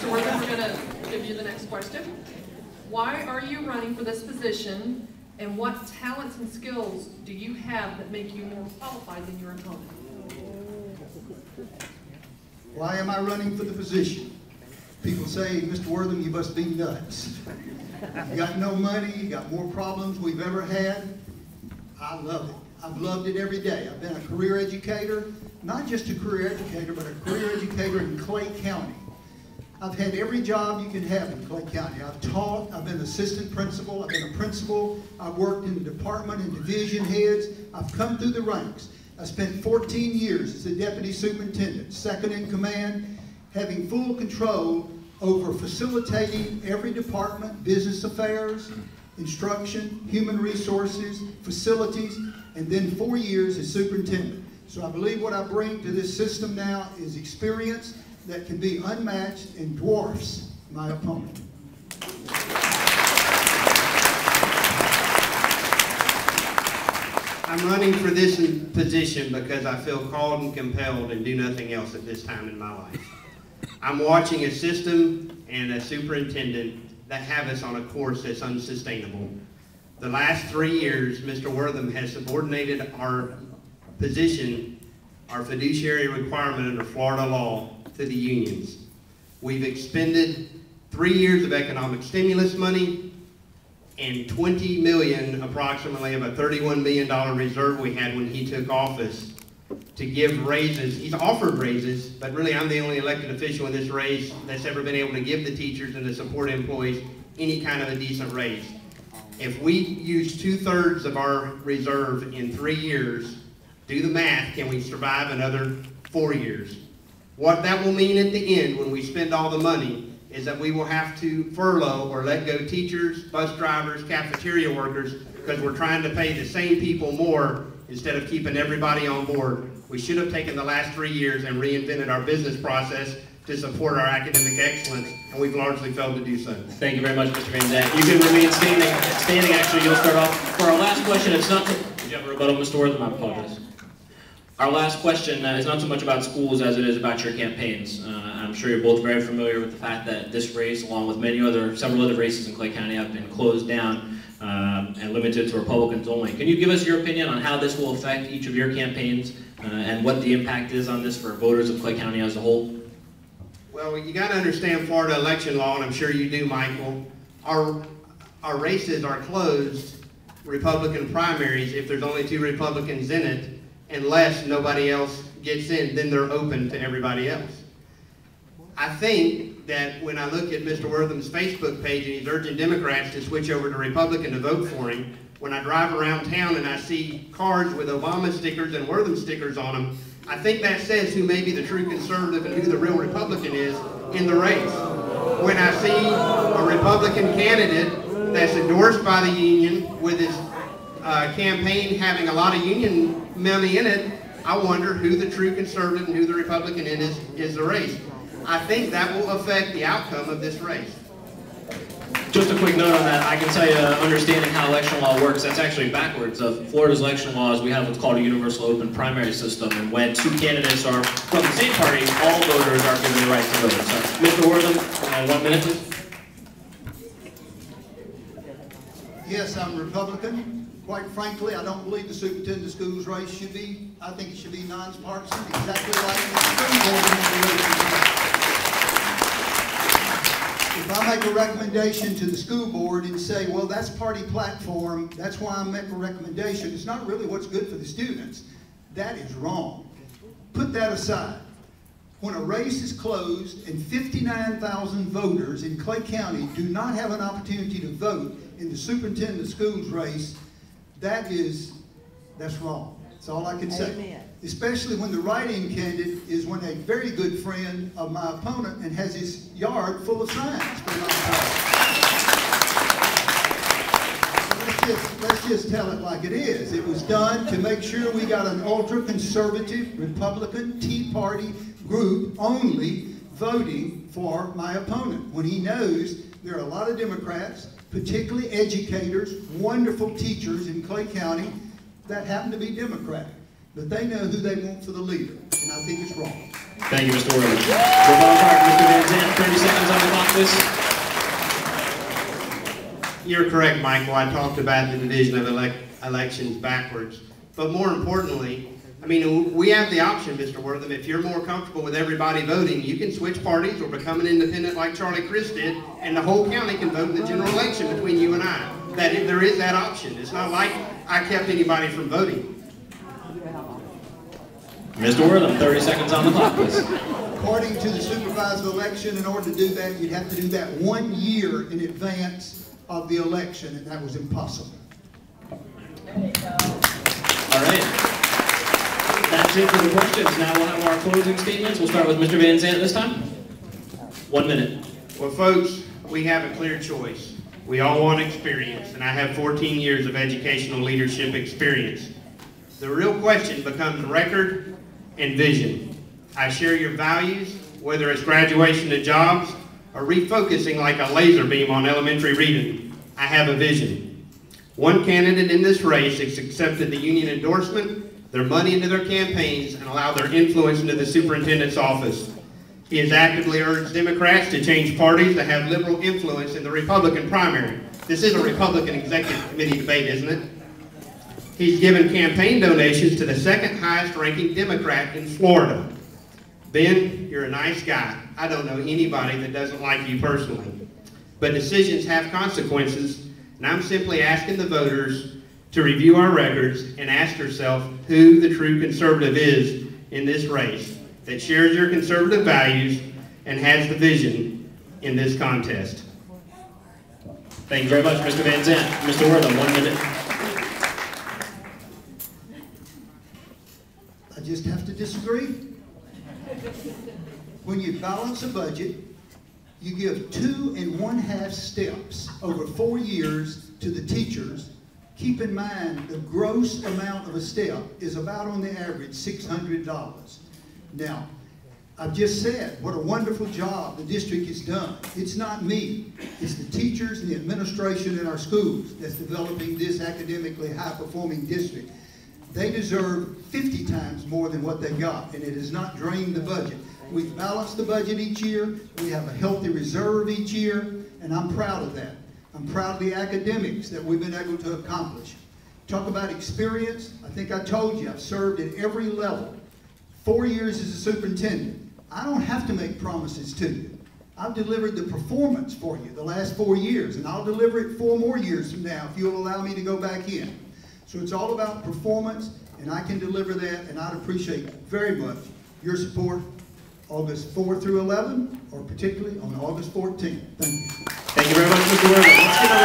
Mr. Wortham, we're going to give you the next question. Why are you running for this position, and what talents and skills do you have that make you more qualified than your opponent? Why am I running for the position? People say, Mr. Wortham, you must be nuts. You got no money, you got more problems we've ever had. I love it. I've loved it every day. I've been a career educator, not just a career educator, but a career educator in Clay County. I've had every job you can have in Clay County. I've taught, I've been assistant principal, I've been a principal, I've worked in the department and division heads, I've come through the ranks. I spent 14 years as a deputy superintendent, second in command, having full control over facilitating every department, business affairs, instruction, human resources, facilities, and then 4 years as superintendent. So I believe what I bring to this system now is experience that can be unmatched and dwarfs my opponent. I'm running for this position because I feel called and compelled and do nothing else at this time in my life. I'm watching a system and a superintendent that have us on a course that's unsustainable. The last 3 years, Mr. Wortham has subordinated our position, our fiduciary requirement under Florida law, to the unions. We've expended 3 years of economic stimulus money and $20 million approximately of a $31 million reserve we had when he took office to give raises. He's offered raises, but really I'm the only elected official in this race that's ever been able to give the teachers and the support employees any kind of a decent raise. If we use 2/3 of our reserve in 3 years, do the math, can we survive another 4 years? What that will mean at the end when we spend all the money is that we will have to furlough or let go teachers, bus drivers, cafeteria workers, because we're trying to pay the same people more instead of keeping everybody on board. We should have taken the last 3 years and reinvented our business process to support our academic excellence, and we've largely failed to do so. Thank you very much, Mr. Van Zant. You can remain standing. Actually, you'll start off. For our last question, it's not... Did you have a rebuttal, Mr. Wortham? I apologize. Our last question is not so much about schools as it is about your campaigns. I'm sure you're both very familiar with the fact that this race, along with several other races in Clay County, have been closed down and limited to Republicans only. Can you give us your opinion on how this will affect each of your campaigns and what the impact is on this for voters of Clay County as a whole? Well, you got to understand Florida election law, and I'm sure you do, Michael. Our races are closed, Republican primaries, if there's only 2 Republicans in it, unless nobody else gets in, then they're open to everybody else. I think that when I look at Mr. Wortham's Facebook page and he's urging Democrats to switch over to Republican to vote for him, when I drive around town and I see cars with Obama stickers and Wortham stickers on them, I think that says who may be the true conservative and who the real Republican is in the race. When I see a Republican candidate that's endorsed by the union with his campaign having a lot of union money in it, I wonder who the true conservative and who the Republican is the race. I think that will affect the outcome of this race. Just a quick note on that, I can tell you, understanding how election law works, that's actually backwards. Florida's election laws, we have what's called a universal open primary system, and when 2 candidates are from the same party, all voters are given the right to vote. So, Mr. Wortham, 1 minute, please. Yes, I'm Republican. Quite frankly, I don't believe the superintendent of schools race should be. I think it should be nonpartisan, exactly like the school board. If I make a recommendation to the school board and say, well, that's party platform, that's why I make a recommendation, it's not really what's good for the students. That is wrong. Put that aside. When a race is closed and 59,000 voters in Clay County do not have an opportunity to vote in the superintendent of schools race, that's wrong. That's all I can say. Amen. Especially when the write-in candidate is a very good friend of my opponent and has his yard full of signs. So let's just tell it like it is. It was done to make sure we got an ultra-conservative Republican Tea Party group only voting for my opponent, when he knows there are a lot of Democrats, particularly educators, wonderful teachers in Clay County that happen to be Democratic. But they know who they want for the leader, and I think it's wrong. Thank you, Mr. Wortham. Rebuttal card, Mr. Van Zant, 30 seconds on the clock, please. You're correct, Michael. I talked about the division of elections backwards. But more importantly, I mean, we have the option, Mr. Wortham, if you're more comfortable with everybody voting, you can switch parties or become an independent like Charlie Chris did, and the whole county can vote in the general election between you and I. There is that option. It's not like I kept anybody from voting. Mr. Wortham, 30 seconds on the clock, please. According to the supervised election, in order to do that, you'd have to do that 1 year in advance of the election, and that was impossible. All right. That's it for the questions. Now we'll have our closing statements. We'll start with Mr. Van Zant this time. 1 minute. Well, folks, we have a clear choice. We all want experience, and I have 14 years of educational leadership experience. The real question becomes record and vision. I share your values, whether it's graduation to jobs or refocusing like a laser beam on elementary reading. I have a vision. One candidate in this race has accepted the union endorsement, their money into their campaigns, and allowed their influence into the superintendent's office. He has actively urged Democrats to change parties to have liberal influence in the Republican primary. This is a Republican executive committee debate, isn't it? He's given campaign donations to the second highest ranking Democrat in Florida. Ben, you're a nice guy. I don't know anybody that doesn't like you personally. But decisions have consequences, and I'm simply asking the voters to review our records and ask yourself who the true conservative is in this race that shares your conservative values and has the vision in this contest. Thank you very much, Mr. Van Zant. Mr. Wortham, 1 minute. I just have to disagree. When you balance a budget, you give 2 1/2 steps over 4 years to the teachers. Keep in mind the gross amount of a step is about on the average $600. Now, I've just said what a wonderful job the district has done. It's not me. It's the teachers and the administration in our schools that's developing this academically high-performing district. They deserve 50 times more than what they got, and it has not drained the budget. We've balanced the budget each year. We have a healthy reserve each year, and I'm proud of that. I'm proud of the academics that we've been able to accomplish. Talk about experience. I think I told you I've served at every level. 4 years as a superintendent. I don't have to make promises to you. I've delivered the performance for you the last 4 years, and I'll deliver it 4 more years from now if you'll allow me to go back in. So it's all about performance, and I can deliver that, and I'd appreciate very much your support August 4 through 11, or particularly on August 14th. Thank you. Thank you very much, Mr. Wortham. Let's give a